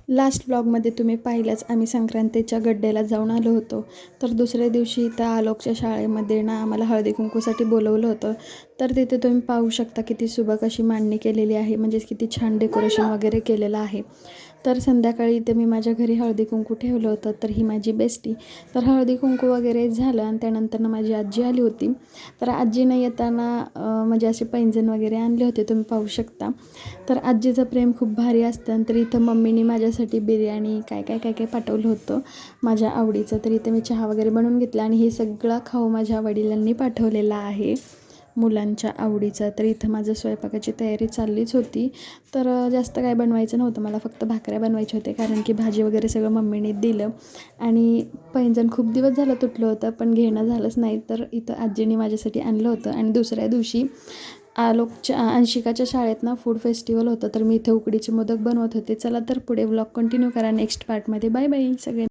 Last व्लॉगमध्ये तुम्ही पाहिलंच, आम्ही संक्रांतीच्या गड्ड्याला जाऊन आलो होतो. तर दुसऱ्या दिवशी इथं आलोकच्या शाळेमध्ये ना आम्हाला हळदी कुंकूसाठी बोलवलं होतं. तर तिथे तुम्ही पाहू शकता किती सुबक अशी मांडणी केलेली आहे, म्हणजेच किती छान डेकोरेशन वगैरे केलेलं आहे. तर संध्याकाळी इथे मी माझ्या घरी हळदी कुंकू ठेवलं होतं. तर ही माझी बेस्टी. तर हळदी कुंकू वगैरे झालं आणि त्यानंतर माझी आजी आली होती. तर आजीनं येताना म्हणजे असे पैंजण वगैरे आणले होते, तुम्ही पाहू शकता. तर आजीचं प्रेम खूप भारी असतं. तर इथं मम्मीने माझ्यासाठी बिर्याणी काय काय काय काय पाठवलं होतं माझ्या आवडीचं. तर इथं मी चहा वगैरे बनवून घेतला आणि हे सगळं खाऊ माझ्या वडिलांनी पाठवलेलं आहे मुलांच्या आवडीचं. तर इथं माझं स्वयंपाकाची तयारी चाललीच होती. तर जास्त काय बनवायचं नव्हतं, मला फक्त भाकऱ्या बनवायचे होते, कारण की भाजी वगैरे सगळं मम्मीने दिलं. आणि पैंजण खूप दिवस झालं तुटलं होतं, पण घेणं झालंच नाही. तर इथं आजीने माझ्यासाठी आणलं होतं. आणि दुसऱ्या दिवशी आलोकच्या अंशिकाच्या शाळेत ना फूड फेस्टिवल होतं. तर मी इथे उकडीचे मोदक बनवत होते. चला तर पुढे व्लॉग कंटिन्यू करा नेक्स्ट पार्टमध्ये. बाय बाय सगळे.